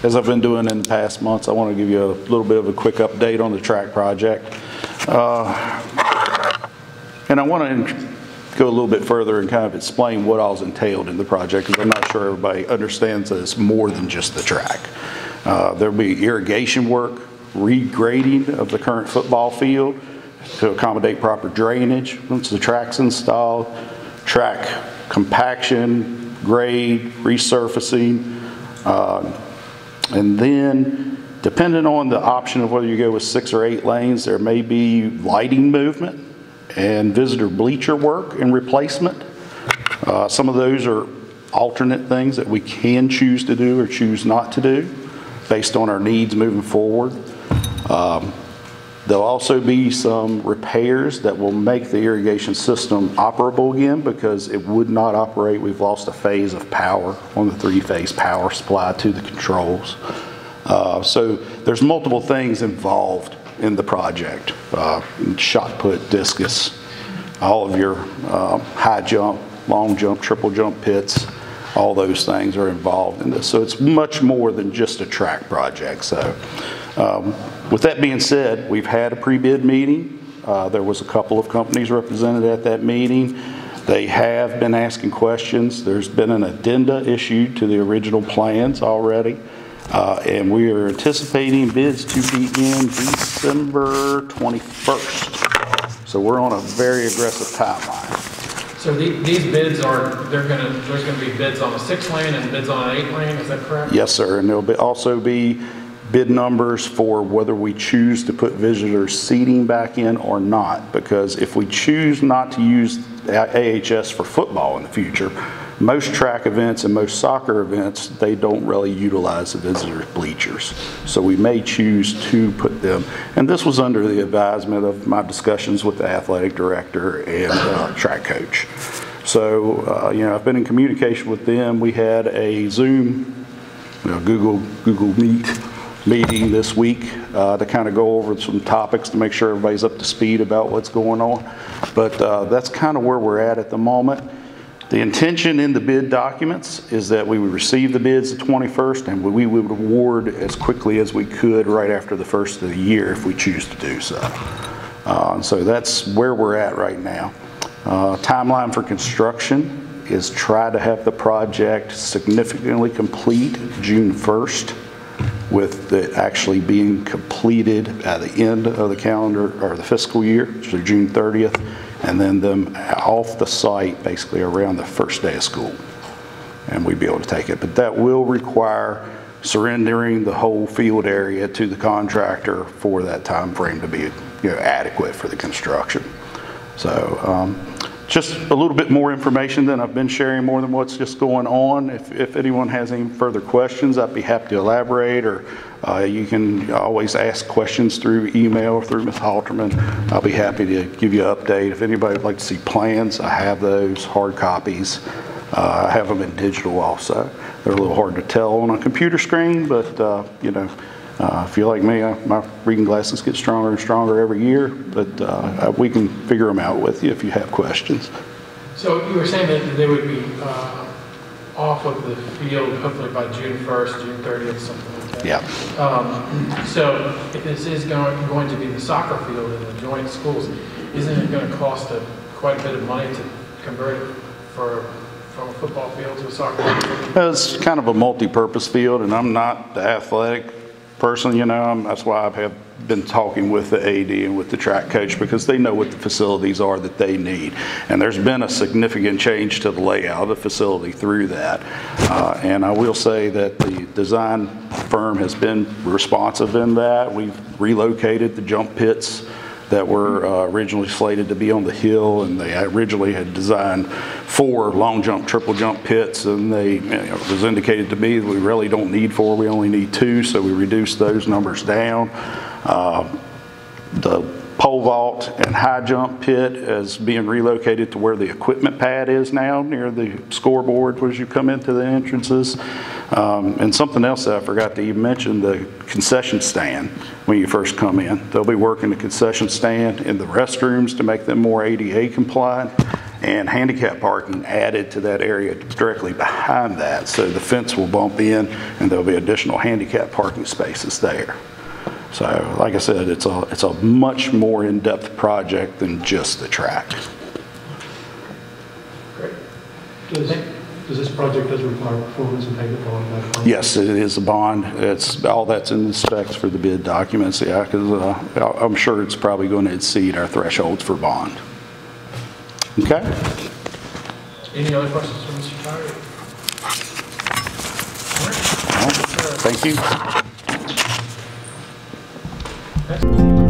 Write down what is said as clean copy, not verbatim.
as I've been doing in the past months, I want to give you a little bit of a quick update on the track project. And I want to go a little bit further and kind of explain what all's entailed in the project, because I'm not sure everybody understands that it's more than just the track. There'll be irrigation work, regrading of the current football field to accommodate proper drainage once the track's installed, track compaction, grade, resurfacing, and then depending on the option of whether you go with 6 or 8 lanes, there may be lighting movement and visitor bleacher work and replacement. Some of those are alternate things that we can choose to do or choose not to do based on our needs moving forward. There'll also be some repairs that will make the irrigation system operable again, because it would not operate. We've lost a phase of power on the 3-phase power supply to the controls. So there's multiple things involved in the project. Shot put, discus, all of your high jump, long jump, triple jump pits, all those things are involved in this. So it's much more than just a track project. So with that being said, we've had a pre-bid meeting. There was a couple of companies represented at that meeting. They have been asking questions. There's been an addenda issued to the original plans already. And we are anticipating bids to begin December 21st. So we're on a very aggressive timeline. So these bids there's going to be bids on a 6-lane and bids on an 8-lane, is that correct? Yes, sir. And there'll also be bid numbers for whether we choose to put visitor seating back in or not. Because if we choose not to use AHS for football in the future, most track events and most soccer events, they don't really utilize the visitor bleachers. So we may choose to put them, and this was under the advisement of my discussions with the athletic director and track coach. So, you know, I've been in communication with them. We had a Zoom, Google Meet meeting this week to kind of go over some topics to make sure everybody's up to speed about what's going on. But that's kind of where we're at the moment. The intention in the bid documents is that we would receive the bids the 21st, and we would award as quickly as we could right after the first of the year if we choose to do so. So that's where we're at right now. Timeline for construction is try to have the project significantly complete June 1st, with it actually being completed at the end of the calendar or the fiscal year, so June 30th. And then them off the site basically around the first day of school, and we'd be able to take it. But that will require surrendering the whole field area to the contractor for that time frame to be adequate for the construction. So just a little bit more information than I've been sharing, more than what's just going on. If anyone has any further questions, I'd be happy to elaborate, or you can always ask questions through email or through Ms. Halterman. I'll be happy to give you an update. If anybody would like to see plans, I have those, hard copies. I have them in digital also. They're a little hard to tell on a computer screen, but if you're like me, my reading glasses get stronger and stronger every year, but we can figure them out with you if you have questions. So you were saying that they would be off of the field hopefully by June 1st, June 30th, something like that. Yeah. So if this is going to be the soccer field in the joint schools, isn't it going to cost quite a bit of money to convert it from a football field to a soccer field? It's kind of a multi-purpose field, and I'm not the athletic person, that's why I've been talking with the AD and with the track coach, because they know what the facilities are that they need. And there's been a significant change to the layout of the facility through that. And I will say that the design firm has been responsive in that. We've relocated the jump pits that were originally slated to be on the hill, and they originally had designed 4 long jump, triple jump pits, and it was indicated to me that we really don't need 4, we only need 2, so we reduced those numbers down. The pole vault and high jump pit is being relocated to where the equipment pad is now, near the scoreboard as you come into the entrances. And something else that I forgot to even mention, the concession stand when you first come in. They'll be working the concession stand in the restrooms to make them more ADA compliant. and handicap parking added to that area directly behind that. So the fence will bump in and there'll be additional handicap parking spaces there. So like I said, it's a much more in-depth project than just the track. Great. Does this project require performance and payment bond? Yes, it is a bond. It's all that's in the specs for the bid documents. Yeah, because I'm sure it's probably going to exceed our thresholds for bond. Okay. Any other questions for Mr. Tyree? Thank you. Next.